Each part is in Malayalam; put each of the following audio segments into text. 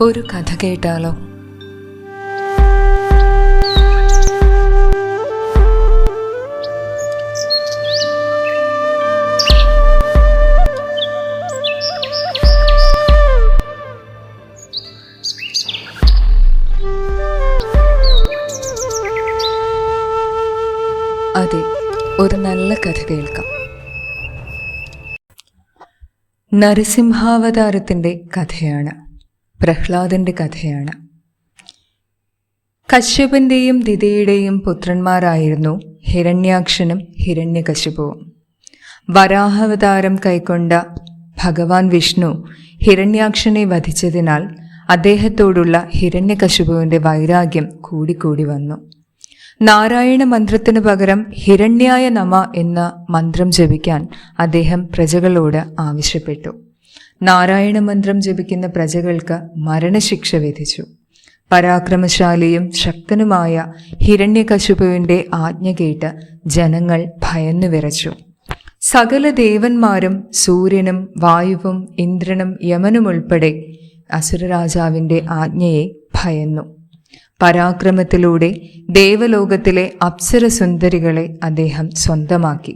ഒരു കഥ കേട്ടാലോ? അതെ, ഒരു നല്ല കഥ കേൾക്കാം. നരസിംഹാവതാരത്തിൻ്റെ കഥയാണ്. പ്രഹ്ലാദന്റെ കഥയാണ്. കശ്യപന്റെയും ദിതിയുടെയും പുത്രന്മാരായിരുന്നു ഹിരണ്യാക്ഷനും ഹിരണ്യകശിപുവും. വരാഹാവതാരം കൈക്കൊണ്ട ഭഗവാൻ വിഷ്ണു ഹിരണ്യാക്ഷനെ വധിച്ചതിനാൽ അദ്ദേഹത്തോടുള്ള ഹിരണ്യകശിപുവിൻ്റെ വൈരാഗ്യം കൂടിക്കൂടി വന്നു. നാരായണ മന്ത്രത്തിനു പകരം ഹിരണ്യായ നമ എന്ന മന്ത്രം ജപിക്കാൻ അദ്ദേഹം പ്രജകളോട് ആവശ്യപ്പെട്ടു. നാരായണ മന്ത്രം ജപിക്കുന്ന പ്രജകൾക്ക് മരണശിക്ഷ വിധിച്ചു. പരാക്രമശാലിയും ശക്തനുമായ ഹിരണ്യകശിപുവിൻ്റെ ആജ്ഞ കേട്ട് ജനങ്ങൾ ഭയന്നു വിറച്ചു. സകല ദേവന്മാരും സൂര്യനും വായുവും ഇന്ദ്രനും യമനുമുൾപ്പെടെ അസുരരാജാവിൻ്റെ ആജ്ഞയെ ഭയന്നു. പരാക്രമത്തിലൂടെ ദേവലോകത്തിലെ അപ്സരസുന്ദരികളെ അദ്ദേഹം സ്വന്തമാക്കി.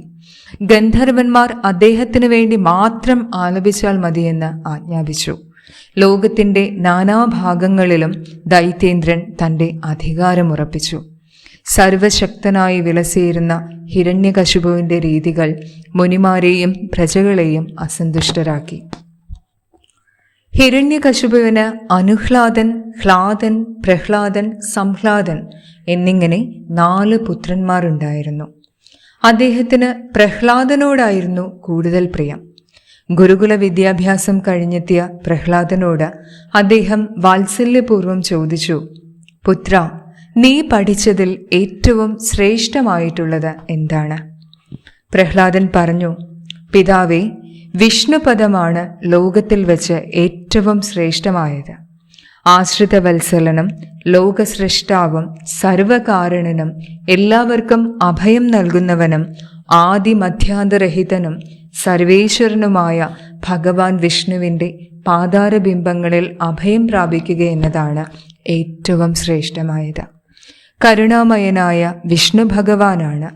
ഗന്ധർവന്മാർ അദ്ദേഹത്തിനു വേണ്ടി മാത്രം ആലപിച്ചാൽ മതിയെന്ന് ആജ്ഞാപിച്ചു. ലോകത്തിൻ്റെ നാനാഭാഗങ്ങളിലും ദൈത്യേന്ദ്രൻ തൻ്റെ അധികാരമുറപ്പിച്ചു. സർവശക്തനായി വിലസിയിരുന്ന ഹിരണ്യകശിപുവിൻ്റെ രീതികൾ മുനിമാരെയും പ്രജകളെയും അസന്തുഷ്ടരാക്കി. ഹിരണ്യകശിപുവിന് അനുഹ്ലാദൻ, ഹ്ലാദൻ, പ്രഹ്ലാദൻ, സംഹ്ലാദൻ എന്നിങ്ങനെ 4 പുത്രന്മാരുണ്ടായിരുന്നു. അദ്ദേഹത്തിന് പ്രഹ്ലാദനോടായിരുന്നു കൂടുതൽ പ്രിയം. ഗുരുകുല വിദ്യാഭ്യാസം കഴിഞ്ഞെത്തിയ പ്രഹ്ലാദനോട് അദ്ദേഹം വാത്സല്യപൂർവ്വം ചോദിച്ചു, പുത്ര, നീ പഠിച്ചതിൽ ഏറ്റവും ശ്രേഷ്ഠമായിട്ടുള്ളത് എന്താണ്? പ്രഹ്ലാദൻ പറഞ്ഞു, പിതാവേ, വിഷ്ണുപദമാണ് ലോകത്തിൽ വെച്ച് ഏറ്റവും ശ്രേഷ്ഠമായത്. ആശ്രിതവത്സലനും ലോകസൃഷ്ടാവും സർവകാരണനും എല്ലാവർക്കും അഭയം നൽകുന്നവനും ആദിമധ്യാന്തരഹിതനും സർവേശ്വരനുമായ ഭഗവാൻ വിഷ്ണുവിൻ്റെ പാതാരബിംബങ്ങളിൽ അഭയം പ്രാപിക്കുക എന്നതാണ് ഏറ്റവും ശ്രേഷ്ഠമായത്. കരുണാമയനായ വിഷ്ണു ഭഗവാനാണ്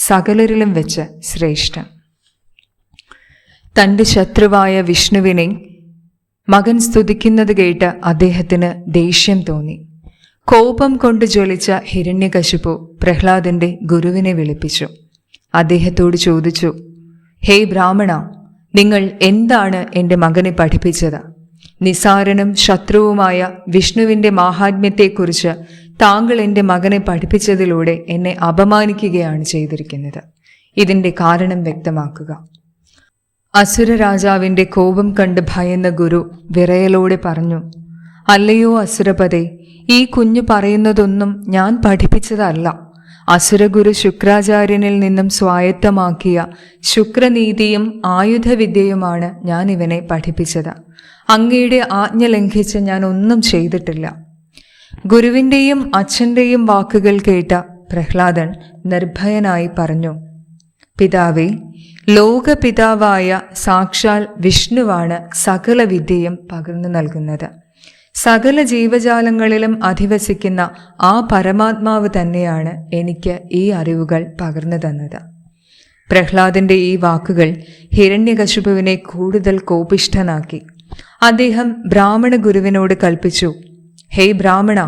സകലരിലും വെച്ച് ശ്രേഷ്ഠൻ. തൻ്റെ ശത്രുവായ വിഷ്ണുവിനെ മകൻ സ്തുതിക്കുന്നത് കേട്ട് അദ്ദേഹത്തിന് ദേഷ്യം തോന്നി. കോപം കൊണ്ട് ജ്വലിച്ച ഹിരണ്യകശിപു പ്രഹ്ലാദന്റെ ഗുരുവിനെ വിളിപ്പിച്ചു. അദ്ദേഹത്തോട് ചോദിച്ചു, ഹേ ബ്രാഹ്മണ, നിങ്ങൾ എന്താണ് എൻ്റെ മകനെ പഠിപ്പിച്ചത്? നിസാരനും ശത്രുവുമായ വിഷ്ണുവിൻ്റെ മാഹാത്മ്യത്തെക്കുറിച്ച് താങ്കൾ എൻ്റെ മകനെ പഠിപ്പിച്ചതിലൂടെ എന്നെ അപമാനിക്കുകയാണ് ചെയ്തിരിക്കുന്നത്. ഇതിൻ്റെ കാരണം വ്യക്തമാക്കുക. അസുരരാജാവിൻ്റെ കോപം കണ്ട് ഭയന്ന ഗുരു വിറയലോടെ പറഞ്ഞു, അല്ലയോ അസുരപദേ, ഈ കുഞ്ഞു പറയുന്നതൊന്നും ഞാൻ പഠിപ്പിച്ചതല്ല. അസുരഗുരു ശുക്രാചാര്യനിൽ നിന്നും സ്വായത്തമാക്കിയ ശുക്രനീതിയും ആയുധവിദ്യയുമാണ് ഞാൻ ഇവനെ പഠിപ്പിച്ചത്. അങ്ങയുടെ ആജ്ഞ ലംഘിച്ച് ഞാൻ ഒന്നും ചെയ്തിട്ടില്ല. ഗുരുവിൻ്റെയും അച്ഛൻ്റെയും വാക്കുകൾ കേട്ട പ്രഹ്ലാദൻ നിർഭയനായി പറഞ്ഞു, പിതാവേ, ലോകപിതാവായ സാക്ഷാൽ വിഷ്ണുവാണ് സകല വിദ്യയും പകർന്നു നൽകുന്നത്. സകല ജീവജാലങ്ങളിലും അധിവസിക്കുന്ന ആ പരമാത്മാവ് തന്നെയാണ് എനിക്ക് ഈ അറിവുകൾ പകർന്നു തന്നത്. പ്രഹ്ലാദന്റെ ഈ വാക്കുകൾ ഹിരണ്യകശിപുവിനെ കൂടുതൽ കോപിഷ്ഠനാക്കി. അദ്ദേഹം ബ്രാഹ്മണ ഗുരുവിനോട് കൽപ്പിച്ചു, ഹേ ബ്രാഹ്മണ,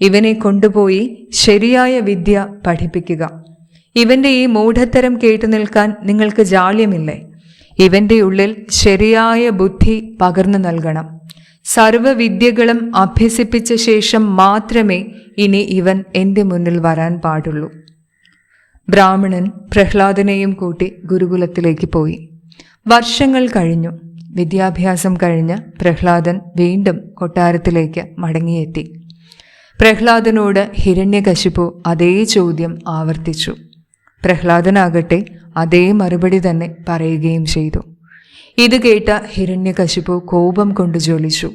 ഇവനെ കൊണ്ടുപോയി ശരിയായ വിദ്യ പഠിപ്പിക്കുക. ഇവന്റെ ഈ മൂഢത്തരം കേട്ടു നിൽക്കാൻ നിങ്ങൾക്ക് ജാള്യമില്ലേ? ഇവന്റെ ഉള്ളിൽ ശരിയായ ബുദ്ധി പകർന്നു നൽകണം. സർവവിദ്യകളും അഭ്യസിപ്പിച്ച ശേഷം മാത്രമേ ഇനി ഇവൻ എൻ്റെ മുന്നിൽ വരാൻ പാടുള്ളൂ. ബ്രാഹ്മണൻ പ്രഹ്ലാദനെയും കൂട്ടി ഗുരുകുലത്തിലേക്ക് പോയി. വർഷങ്ങൾ കഴിഞ്ഞു. വിദ്യാഭ്യാസം കഴിഞ്ഞ് പ്രഹ്ലാദൻ വീണ്ടും കൊട്ടാരത്തിലേക്ക് മടങ്ങിയെത്തി. പ്രഹ്ലാദനോട് ഹിരണ്യകശിപു അതേ ചോദ്യം ആവർത്തിച്ചു. പ്രഹ്ലാദനാകട്ടെ അതേ മറുപടി തന്നെ പറയുകയും ചെയ്തു. ഇത് കേട്ട ഹിരണ്യകശിപു കോപം കൊണ്ട് ജ്വലിച്ചു.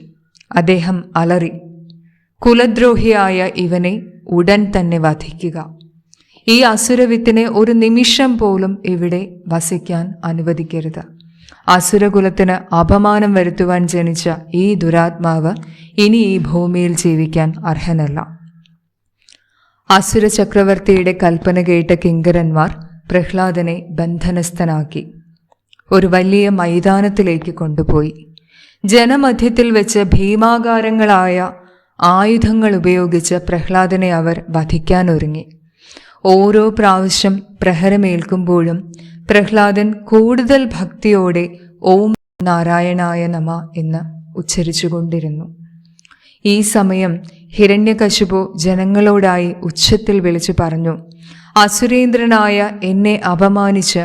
അദ്ദേഹം അലറി, കുലദ്രോഹിയായ ഇവനെ ഉടൻ തന്നെ വധിക്കുക. ഈ അസുരവിത്തിനെ ഒരു നിമിഷം പോലും ഇവിടെ വസിക്കാൻ അനുവദിക്കരുത്. അസുരകുലത്തിന് അപമാനം വരുത്തുവാൻ ജനിച്ച ഈ ദുരാത്മാവ് ഇനി ഈ ഭൂമിയിൽ ജീവിക്കാൻ അർഹനല്ല. അസുര ചക്രവർത്തിയുടെ കൽപ്പന കേട്ട കിങ്കരന്മാർ പ്രഹ്ലാദനെ ബന്ധനസ്ഥനാക്കി ഒരു വലിയ മൈതാനത്തിലേക്ക് കൊണ്ടുപോയി. ജനമധ്യത്തിൽ വെച്ച് ഭീമാകാരങ്ങളായ ആയുധങ്ങൾ ഉപയോഗിച്ച് പ്രഹ്ലാദനെ അവർ വധിക്കാനൊരുങ്ങി. ഓരോ പ്രാവശ്യം പ്രഹരമേൽക്കുമ്പോഴും പ്രഹ്ലാദൻ കൂടുതൽ ഭക്തിയോടെ ഓം നാരായണായ നമ എന്ന് ഉച്ചരിച്ചുകൊണ്ടിരുന്നു. ഈ സമയം ഹിരണ്യകശിപു ജനങ്ങളോടായി ഉച്ചത്തിൽ വിളിച്ചു പറഞ്ഞു, അസുരേന്ദ്രനായ എന്നെ അപമാനിച്ച്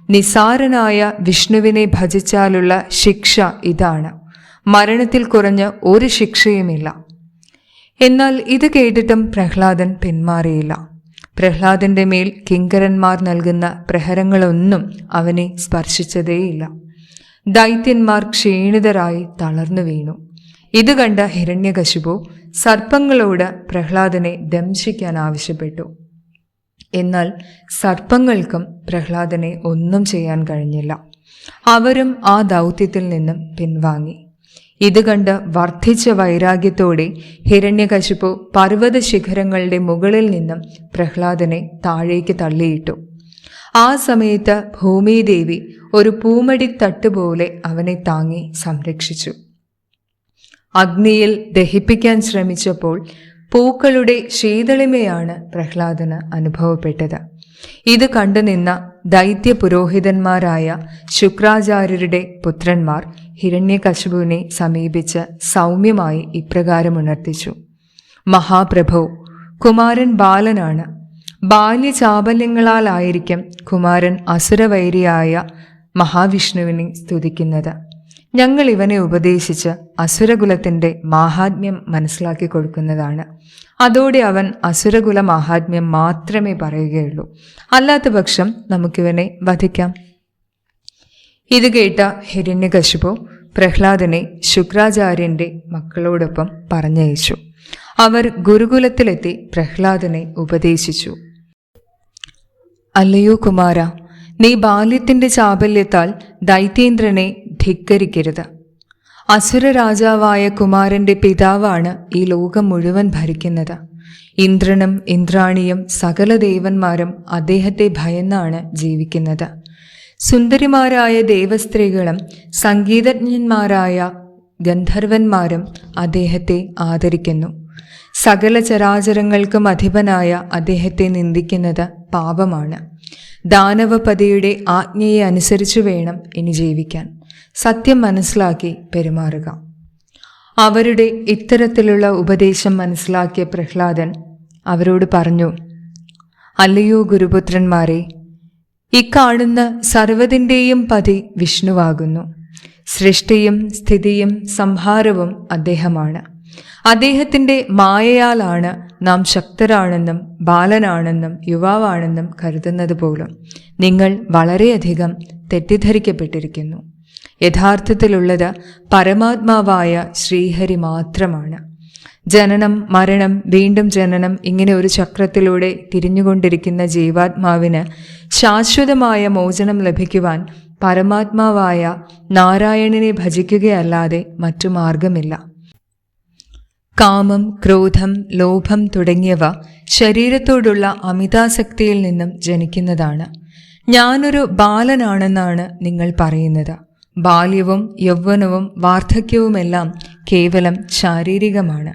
നിസാരനായ വിഷ്ണുവിനെ ഭജിച്ചാലുള്ള ശിക്ഷ ഇതാണ്. മരണത്തിൽ കുറഞ്ഞ ഒരു ശിക്ഷയുമില്ല. എന്നാൽ ഇത് കേട്ടിട്ടും പ്രഹ്ലാദൻ പിന്മാറിയില്ല. പ്രഹ്ലാദന്റെ മേൽ കിങ്കരന്മാർ നൽകുന്ന പ്രഹരങ്ങളൊന്നും അവനെ സ്പർശിച്ചതേയില്ല. ദൈത്യന്മാർ ക്ഷീണിതരായി തളർന്നു വീണു. ഇത് കണ്ട ഹിരണ്യകശിപു സർപ്പങ്ങളോട് പ്രഹ്ലാദനെ ദംശിക്കാൻ ആവശ്യപ്പെട്ടു. എന്നാൽ സർപ്പങ്ങൾക്കും പ്രഹ്ലാദനെ ഒന്നും ചെയ്യാൻ കഴിഞ്ഞില്ല. അവരും ആ ദൗത്യത്തിൽ നിന്നും പിൻവാങ്ങി. ഇത് കണ്ട് വർദ്ധിച്ച വൈരാഗ്യത്തോടെ ഹിരണ്യകശിപു പർവ്വത ശിഖരങ്ങളുടെ മുകളിൽ നിന്നും പ്രഹ്ലാദനെ താഴേക്ക് തള്ളിയിട്ടു. ആ സമയത്ത് ഭൂമിദേവി ഒരു പൂമടിത്തട്ടുപോലെ അവനെ താങ്ങി സംരക്ഷിച്ചു. അഗ്നിയിൽ ദഹിപ്പിക്കാൻ ശ്രമിച്ചപ്പോൾ പൂക്കളുടെ ശീതളിമയാണ് പ്രഹ്ലാദന് അനുഭവപ്പെട്ടത്. ഇത് കണ്ടുനിന്ന ദൈത്യ പുരോഹിതന്മാരായ ശുക്രാചാര്യരുടെ പുത്രന്മാർ ഹിരണ്യകശിപുവിനെ സമീപിച്ച് സൗമ്യമായി ഇപ്രകാരം ഉണർത്തിച്ചു: മഹാപ്രഭോ, കുമാരൻ ബാലനാണ്. ബാല്യചാബല്യങ്ങളാലായിരിക്കും കുമാരൻ അസുരവൈരിയായ മഹാവിഷ്ണുവിനെ സ്തുതിക്കുന്നത്. ഞങ്ങൾ ഇവനെ ഉപദേശിച്ച് അസുരകുലത്തിൻ്റെ മാഹാത്മ്യം മനസ്സിലാക്കി കൊടുക്കുന്നതാണ്. അതോടെ അവൻ അസുരകുല മാഹാത്മ്യം മാത്രമേ പറയുകയുള്ളൂ. അല്ലാത്ത പക്ഷം നമുക്കിവനെ വധിക്കാം. ഇത് കേട്ട ഹിരണ്യകശിപു പ്രഹ്ലാദനെ ശുക്രാചാര്യന്റെ മക്കളോടൊപ്പം പറഞ്ഞയച്ചു. അവർ ഗുരുകുലത്തിലെത്തി പ്രഹ്ലാദനെ ഉപദേശിച്ചു. അല്ലയോ കുമാര, നീ ബാല്യത്തിന്റെ ചാബല്യത്താൽ ദൈത്യേന്ദ്രനെ ധിക്കരിക്കരുത്. അസുര രാജാവായ കുമാരന്റെ പിതാവാണ് ഈ ലോകം മുഴുവൻ ഭരിക്കുന്നത്. ഇന്ദ്രനും ഇന്ദ്രാണിയും സകല ദേവന്മാരും അദ്ദേഹത്തെ ഭയന്നാണ് ജീവിക്കുന്നത്. സുന്ദരിമാരായ ദേവസ്ത്രീകളും സംഗീതജ്ഞന്മാരായ ഗന്ധർവന്മാരും അദ്ദേഹത്തെ ആദരിക്കുന്നു. സകല ചരാചരങ്ങൾക്കും അധിപനായ അദ്ദേഹത്തെ നിന്ദിക്കുന്നത് പാപമാണ്. ദാനവപതിയുടെ ആജ്ഞയെ അനുസരിച്ചു വേണം ഇനി ജീവിക്കാൻ. സത്യം മനസ്സിലാക്കി പെരുമാറുക. അവരുടെ ഇത്തരത്തിലുള്ള ഉപദേശം മനസ്സിലാക്കിയ പ്രഹ്ലാദൻ അവരോട് പറഞ്ഞു: അല്ലയോ ഗുരുപുത്രന്മാരെ, ഇക്കാണുന്ന സർവ്വതിൻ്റെയും പതി വിഷ്ണുവാകുന്നു. സൃഷ്ടിയും സ്ഥിതിയും സംഹാരവും അദ്ദേഹമാണ്. അദ്ദേഹത്തിൻ്റെ മായയാലാണ് നാം ശക്തരാണെന്നും ബാലനാണെന്നും യുവാവാണെന്നും കരുതുന്നത് പോലും നിങ്ങൾ വളരെയധികം തെറ്റിദ്ധരിക്കപ്പെട്ടിരിക്കുന്നു. യഥാർത്ഥത്തിലുള്ളത് പരമാത്മാവായ ശ്രീഹരി മാത്രമാണ്. ജനനം, മരണം, വീണ്ടും ജനനം, ഇങ്ങനെ ഒരു ചക്രത്തിലൂടെ തിരിഞ്ഞുകൊണ്ടിരിക്കുന്ന ജീവാത്മാവിന് ശാശ്വതമായ മോചനം ലഭിക്കുവാൻ പരമാത്മാവായ നാരായണനെ ഭജിക്കുകയല്ലാതെ മറ്റു മാർഗമില്ല. കാമം, ക്രോധം, ലോഭം തുടങ്ങിയവ ശരീരത്തോടുള്ള അമിതാസക്തിയിൽ നിന്നും ജനിക്കുന്നതാണ്. ഞാനൊരു ബാലനാണെന്നാണ് നിങ്ങൾ പറയുന്നത്. ബാല്യവും യൗവനവും വാർദ്ധക്യവുമെല്ലാം കേവലം ശാരീരികമാണ്.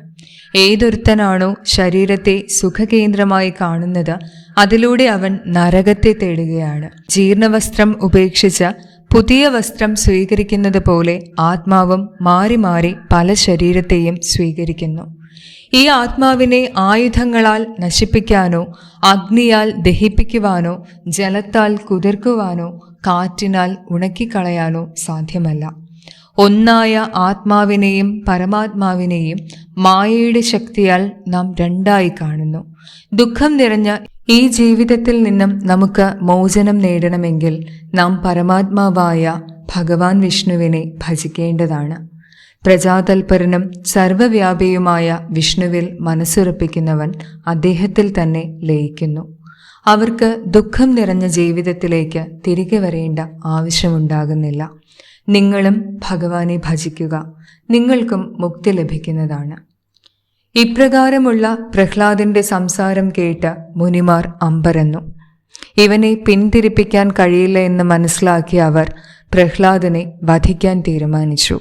ഏതൊരുത്തനാണോ ശരീരത്തെ സുഖകേന്ദ്രമായി കാണുന്നത്, അതിലൂടെ അവൻ നരകത്തെ തേടുകയാണ്. ജീർണവസ്ത്രം ഉപേക്ഷിച്ച് പുതിയ വസ്ത്രം സ്വീകരിക്കുന്നത് പോലെ ആത്മാവും മാറി മാറി പല ശരീരത്തെയും സ്വീകരിക്കുന്നു. ഈ ആത്മാവിനെ ആയുധങ്ങളാൽ നശിപ്പിക്കാനോ അഗ്നിയാൽ ദഹിപ്പിക്കുവാനോ ജലത്താൽ കുതിർക്കുവാനോ കാറ്റിനാൽ ഉണക്കിക്കളയാനോ സാധ്യമല്ല. ഒന്നായ ആത്മാവിനെയും പരമാത്മാവിനെയും മായയുടെ ശക്തിയാൽ നാം രണ്ടായി കാണുന്നു. ദുഃഖം നിറഞ്ഞ ഈ ജീവിതത്തിൽ നിന്നും നമുക്ക് മോചനം നേടണമെങ്കിൽ നാം പരമാത്മാവായ ഭഗവാൻ വിഷ്ണുവിനെ ഭജിക്കേണ്ടതാണ്. പ്രജാതൽപരനും സർവവ്യാപിയുമായ വിഷ്ണുവിൽ മനസ്സുറപ്പിക്കുന്നവൻ അദ്ദേഹത്തിൽ തന്നെ ലയിക്കുന്നു. അവർക്ക് ദുഃഖം നിറഞ്ഞ ജീവിതത്തിലേക്ക് തിരികെ വരേണ്ട ആവശ്യമുണ്ടാകുന്നില്ല. നിങ്ങളും ഭഗവാനെ ഭജിക്കുക, നിങ്ങൾക്കും മുക്തി ലഭിക്കുന്നതാണ്. ഇപ്രകാരമുള്ള പ്രഹ്ലാദന്റെ സംസാരം കേട്ട് മുനിമാർ അമ്പരന്നു. ഇവനെ പിന്തിരിപ്പിക്കാൻ കഴിയില്ല എന്ന് മനസ്സിലാക്കിയ അവർ പ്രഹ്ലാദനെ വധിക്കാൻ തീരുമാനിച്ചു.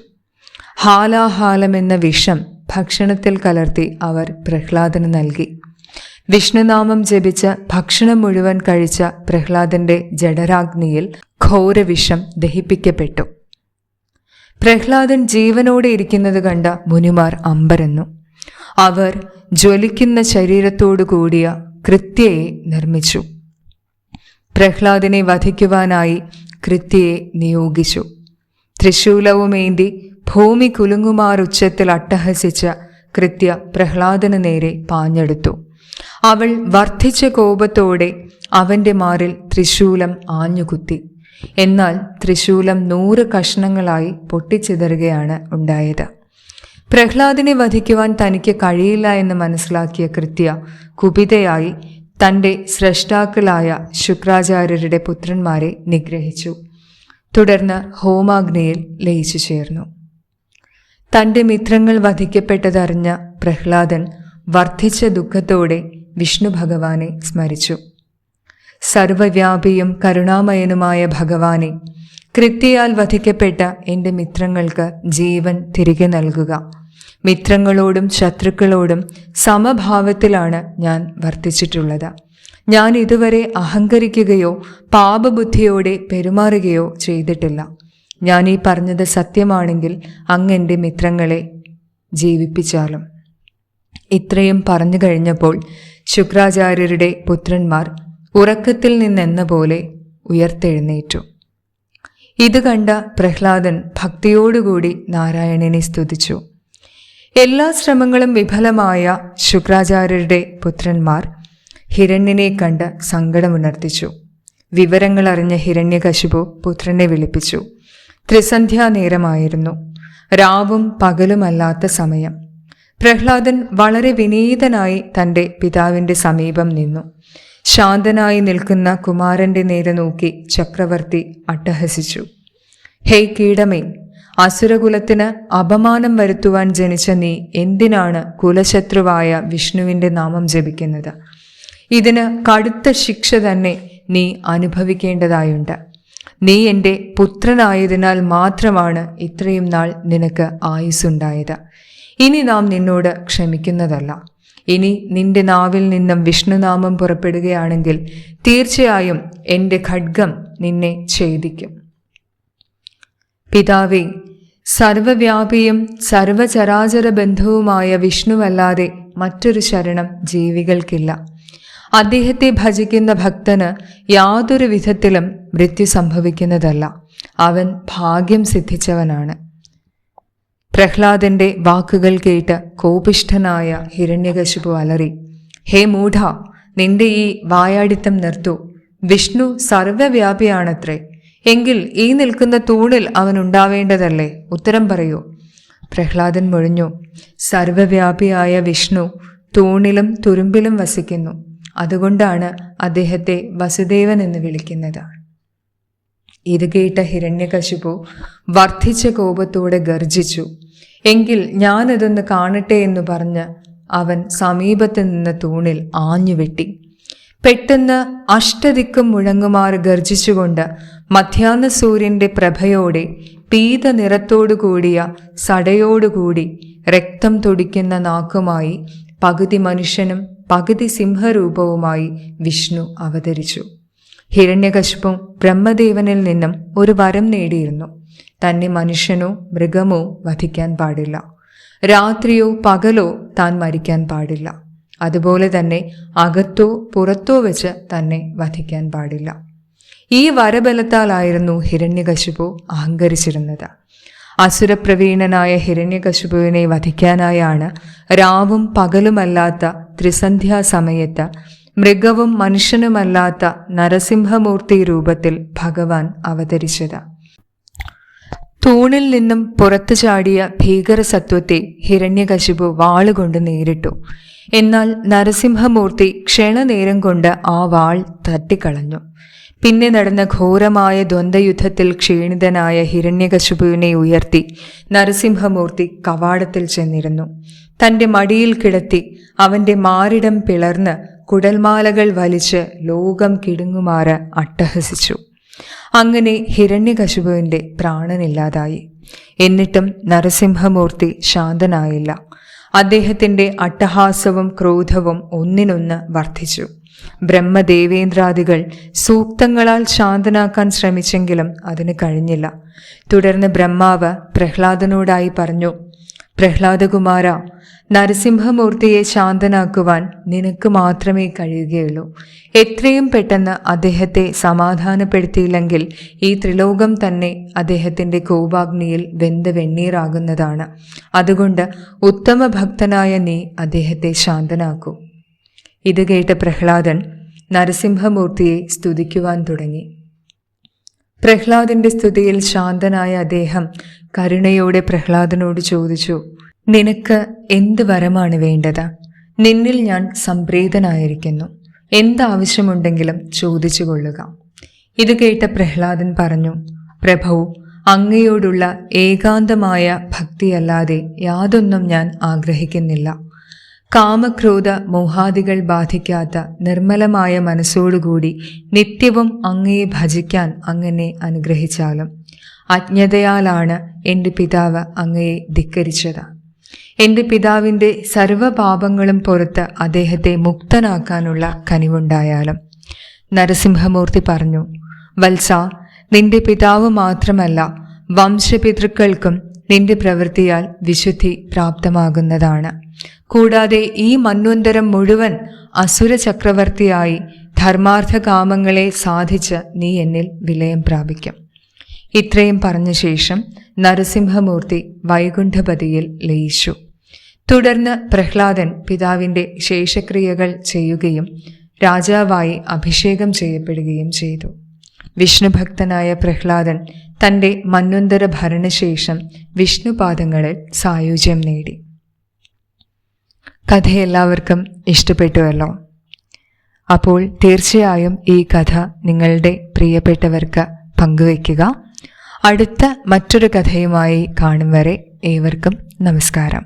ഹാലാഹാലം എന്ന വിഷം ഭക്ഷണത്തിൽ കലർത്തി അവർ പ്രഹ്ലാദന് നൽകി. വിഷ്ണുനാമം ജപിച്ച് ഭക്ഷണം മുഴുവൻ കഴിച്ച പ്രഹ്ലാദന്റെ ജഠരാഗ്നിയിൽ ഘോരവിഷം ദഹിപ്പിക്കപ്പെട്ടു. പ്രഹ്ലാദൻ ജീവനോടെ ഇരിക്കുന്നത് കണ്ട മുനിമാർ അമ്പരന്നു. അവർ ജ്വലിക്കുന്ന ശരീരത്തോടു കൂടിയ കൃത്യയെ നിർമ്മിച്ചു. പ്രഹ്ലാദനെ വധിക്കുവാനായി കൃത്യയെ നിയോഗിച്ചു. ത്രിശൂലവുമേന്തി ഭൂമി കുലുങ്ങുമാർ ഉച്ചത്തിൽ അട്ടഹസിച്ച കൃത്യ പ്രഹ്ലാദന് നേരെ പാഞ്ഞെടുത്തു. അവൾ വർദ്ധിച്ച കോപത്തോടെ അവന്റെ മാറിൽ ത്രിശൂലം ആഞ്ഞുകുത്തി. എന്നാൽ ത്രിശൂലം 100 കഷ്ണങ്ങളായി പൊട്ടിച്ചിതറുകയാണ് ഉണ്ടായത്. പ്രഹ്ലാദനെ വധിക്കുവാൻ തനിക്ക് കഴിയില്ല എന്ന് മനസ്സിലാക്കിയ കൃത്യ കുപിതയായി തൻ്റെ സ്രഷ്ടാക്കളായ ശുക്രാചാര്യരുടെ പുത്രന്മാരെ നിഗ്രഹിച്ചു. തുടർന്ന് ഹോമാഗ്നിയിൽ ലയിച്ചു ചേർന്നു. തൻ്റെ മിത്രങ്ങൾ വധിക്കപ്പെട്ടതറിഞ്ഞ പ്രഹ്ലാദൻ വർദ്ധിച്ച ദുഃഖത്തോടെ വിഷ്ണു ഭഗവാനെ സ്മരിച്ചു. സർവവ്യാപിയും കരുണാമയനുമായ ഭഗവാനെ, കൃത്യയാൽ വധിക്കപ്പെട്ട എൻ്റെ മിത്രങ്ങൾക്ക് ജീവൻ തിരികെ നൽകുക. മിത്രങ്ങളോടും ശത്രുക്കളോടും സമഭാവത്തിലാണ് ഞാൻ വർത്തിച്ചിട്ടുള്ളത്. ഞാൻ ഇതുവരെ അഹങ്കരിക്കുകയോ പാപബുദ്ധിയോടെ പെരുമാറുകയോ ചെയ്തിട്ടില്ല. ഞാൻ ഈ പറഞ്ഞത് സത്യമാണെങ്കിൽ അങ്ങ് എൻ്റെ മിത്രങ്ങളെ ജീവിപ്പിച്ചാലും. ഇത്രയും പറഞ്ഞു കഴിഞ്ഞപ്പോൾ ശുക്രാചാര്യരുടെ പുത്രന്മാർ ഉറക്കത്തിൽ നിന്നെന്ന പോലെ ഉയർത്തെഴുന്നേറ്റു. ഇത് കണ്ട പ്രഹ്ലാദൻ ഭക്തിയോടുകൂടി നാരായണനെ സ്തുതിച്ചു. എല്ലാ ശ്രമങ്ങളും വിഫലമായ ശുക്രാചാര്യരുടെ പുത്രന്മാർ ഹിരണ്യനെ കണ്ട് സങ്കടമുണർത്തിച്ചു. വിവരങ്ങൾ അറിഞ്ഞ ഹിരണ്യകശിപു പുത്രനെ വിളിപ്പിച്ചു. ത്രിസന്ധ്യാനേരമായിരുന്നു. രാവും പകലുമല്ലാത്ത സമയം. പ്രഹ്ലാദൻ വളരെ വിനീതനായി തൻ്റെ പിതാവിൻ്റെ സമീപം നിന്നു. ശാന്തനായി നിൽക്കുന്ന കുമാരന്റെ നേരെ നോക്കി ചക്രവർത്തി അട്ടഹസിച്ചു. ഹേയ് കീടമേ, അസുരകുലത്തിന് അപമാനം വരുത്തുവാൻ ജനിച്ച നീ എന്തിനാണ് കുലശത്രുവായ വിഷ്ണുവിൻ്റെ നാമം ജപിക്കുന്നത്? ഇതിന് കടുത്ത ശിക്ഷ തന്നെ നീ അനുഭവിക്കേണ്ടതായുണ്ട്. നീ എൻ്റെ പുത്രനായതിനാൽ മാത്രമാണ് ഇത്രയും നാൾ നിനക്ക് ആയുസ്സുണ്ടായത്. ഇനി നാം നിന്നോട് ക്ഷമിക്കുന്നതല്ല. ഇനി നിന്റെ നാവിൽ നിന്നും വിഷ്ണുനാമം പുറപ്പെടുകയാണെങ്കിൽ തീർച്ചയായും എൻ്റെ ഖഡ്ഗം നിന്നെ ഛേദിക്കും. പിതാവേ, സർവവ്യാപിയും സർവചരാചര ബന്ധവുമായ വിഷ്ണുവല്ലാതെ മറ്റൊരു ശരണം ജീവികൾക്കില്ല. അദ്ദേഹത്തെ ഭജിക്കുന്ന ഭക്തന് യാതൊരു വിധത്തിലും മൃത്യു സംഭവിക്കുന്നതല്ല. അവൻ ഭാഗ്യം സിദ്ധിച്ചവനാണ്. പ്രഹ്ലാദന്റെ വാക്കുകൾ കേട്ട് കോപിഷ്ഠനായ ഹിരണ്യകശിപു അലറി. ഹേ മൂഢ, നിന്റെ ഈ വായാടിത്തം നിർത്തൂ. വിഷ്ണു സർവവ്യാപിയാണത്രേ. എങ്കിൽ ഈ നിൽക്കുന്ന തൂണിൽ അവൻ ഉണ്ടാവേണ്ടതല്ലേ? ഉത്തരം പറയൂ. പ്രഹ്ലാദൻ മൊഴിഞ്ഞു. സർവവ്യാപിയായ വിഷ്ണു തൂണിലും തുരുമ്പിലും വസിക്കുന്നു. അതുകൊണ്ടാണ് അദ്ദേഹത്തെ വസുദേവൻ എന്ന് വിളിക്കുന്നത്. ഇത് കേട്ട ഹിരണ്യകശിപു വർദ്ധിച്ച കോപത്തോടെ ഗർജിച്ചു. എങ്കിൽ ഞാനതൊന്ന് കാണട്ടെ എന്ന് പറഞ്ഞ് അവൻ സമീപത്ത് നിന്ന തൂണിൽ ആഞ്ഞുവെട്ടി. പെട്ടെന്ന് അഷ്ടദിക്കും മുഴങ്ങുമാർ ഗർജിച്ചുകൊണ്ട് മധ്യാഹ്ന സൂര്യന്റെ പ്രഭയോടെ പീത നിറത്തോടുകൂടിയ സടയോടുകൂടി രക്തം തുടിക്കുന്ന നാക്കുമായി പകുതി മനുഷ്യനും പകുതി സിംഹരൂപവുമായി വിഷ്ണു അവതരിച്ചു. ഹിരണ്യകശിപും ബ്രഹ്മദേവനിൽ നിന്നും ഒരു വരം നേടിയിരുന്നു. തന്നെ മനുഷ്യനോ മൃഗമോ വധിക്കാൻ പാടില്ല. രാത്രിയോ പകലോ താൻ മരിക്കാൻ പാടില്ല. അതുപോലെ തന്നെ അകത്തോ പുറത്തോ വെച്ച് തന്നെ വധിക്കാൻ പാടില്ല. ഈ വരബലത്താലായിരുന്നു ഹിരണ്യകശിപു അഹങ്കരിച്ചിരുന്നത്. അസുരപ്രവീണനായ ഹിരണ്യകശിപുവിനെ വധിക്കാനായാണ് രാവും പകലുമല്ലാത്ത ത്രിസന്ധ്യാസമയത്ത് മൃഗവും മനുഷ്യനുമല്ലാത്ത നരസിംഹമൂർത്തി രൂപത്തിൽ ഭഗവാൻ അവതരിച്ചത്. തൂണിൽ നിന്നും പുറത്തു ചാടിയ ഭീകരസത്വത്തെ ഹിരണ്യകശിപു വാളുകൊണ്ട് നേരിട്ടു. എന്നാൽ നരസിംഹമൂർത്തി ക്ഷണനേരം കൊണ്ട് ആ വാൾ തട്ടിക്കളഞ്ഞു. പിന്നെ നടന്ന ഘോരമായ ദ്വന്ദ്വയുദ്ധത്തിൽ ക്ഷീണിതനായ ഹിരണ്യകശിപുവിനെ ഉയർത്തി നരസിംഹമൂർത്തി കവാടത്തിൽ ചെന്നിരുന്നു. തൻ്റെ മടിയിൽ കിടത്തി അവൻ്റെ മാറിടം പിളർന്ന് കുടൽമാലകൾ വലിച്ച് ലോകം കിടുങ്ങുമാറ് അട്ടഹസിച്ചു. അങ്ങനെ ഹിരണ്യകശിപുവിൻ്റെ പ്രാണനില്ലാതായി. എന്നിട്ടും നരസിംഹമൂർത്തി ശാന്തനായില്ല. അദ്ദേഹത്തിൻ്റെ അട്ടഹാസവും ക്രോധവും ഒന്നിനൊന്ന് വർദ്ധിച്ചു. ബ്രഹ്മദേവേന്ദ്രാദികൾ സൂക്തങ്ങളാൽ ശാന്തനാക്കാൻ ശ്രമിച്ചെങ്കിലും അതിന് കഴിഞ്ഞില്ല. തുടർന്ന് ബ്രഹ്മാവ് പ്രഹ്ലാദനോടായി പറഞ്ഞു, പ്രഹ്ലാദകുമാര, നരസിംഹമൂർത്തിയെ ശാന്തനാക്കുവാൻ നിനക്ക് മാത്രമേ കഴിയുകയുള്ളൂ. എത്രയും പെട്ടെന്ന് അദ്ദേഹത്തെ സമാധാനപ്പെടുത്തിയില്ലെങ്കിൽ ഈ ത്രിലോകം തന്നെ അദ്ദേഹത്തിൻ്റെ കോപാഗ്നിയിൽ വെന്ത വെണ്ണീറാകുന്നതാണ്. അതുകൊണ്ട് ഉത്തമ ഭക്തനായ നീ അദ്ദേഹത്തെ ശാന്തനാക്കൂ. ഇത് കേട്ട പ്രഹ്ലാദൻ നരസിംഹമൂർത്തിയെ സ്തുതിക്കുവാൻ തുടങ്ങി. പ്രഹ്ലാദന്റെ സ്തുതിയിൽ ശാന്തനായ അദ്ദേഹം കരുണയോടെ പ്രഹ്ലാദനോട് ചോദിച്ചു, നിനക്ക് എന്ത് വരമാണ് വേണ്ടത്? നിന്നിൽ ഞാൻ സംപ്രീതനായിരിക്കുന്നു. എന്താവശ്യമുണ്ടെങ്കിലും ചോദിച്ചു കൊള്ളുക. ഇത് കേട്ട പ്രഹ്ലാദൻ പറഞ്ഞു, പ്രഭു, അങ്ങയോടുള്ള ഏകാന്തമായ ഭക്തിയല്ലാതെ യാതൊന്നും ഞാൻ ആഗ്രഹിക്കുന്നില്ല. കാമക്രോധ മോഹാദികൾ ബാധിക്കാത്ത നിർമ്മലമായ മനസ്സോടുകൂടി നിത്യവും അങ്ങയെ ഭജിക്കാൻ അങ്ങനെ അനുഗ്രഹിച്ചാലും. അജ്ഞതയാലാണ് എൻ്റെ പിതാവ് അങ്ങയെ ധിക്കരിച്ചത്. എൻ്റെ പിതാവിൻ്റെ സർവപാപങ്ങളും പുറത്ത് അദ്ദേഹത്തെ മുക്തനാക്കാനുള്ള കനിവുണ്ടായാലും. നരസിംഹമൂർത്തി പറഞ്ഞു, വത്സ, നിന്റെ പിതാവ് മാത്രമല്ല വംശപിതൃക്കൾക്കും നിന്റെ പ്രവൃത്തിയാൽ വിശുദ്ധി പ്രാപ്തമാകുന്നതാണ്. കൂടാതെ ഈ മന്വന്തരം മുഴുവൻ അസുര ചക്രവർത്തിയായി ധർമാർത്ഥ കാമങ്ങളെ സാധിച്ച് നീ എന്നിൽ വിലയം പ്രാപിക്കും. ഇത്രയും പറഞ്ഞ ശേഷം നരസിംഹമൂർത്തി വൈകുണ്ഠപതിയിൽ ലയിച്ചു. തുടർന്ന് പ്രഹ്ലാദൻ പിതാവിൻ്റെ ശേഷക്രിയകൾ ചെയ്യുകയും രാജാവായി അഭിഷേകം ചെയ്യപ്പെടുകയും ചെയ്തു. വിഷ്ണുഭക്തനായ പ്രഹ്ലാദൻ തൻ്റെ മന്വന്തര ഭരണശേഷം വിഷ്ണുപാദങ്ങളിൽ സായുജ്യം നേടി. കഥ എല്ലാവർക്കും ഇഷ്ടപ്പെട്ടുവല്ലോ. അപ്പോൾ തീർച്ചയായും ഈ കഥ നിങ്ങളുടെ പ്രിയപ്പെട്ടവർക്ക് പങ്കുവയ്ക്കുക. അടുത്ത മറ്റൊരു കഥയുമായി കാണും വരെ ഏവർക്കും നമസ്കാരം.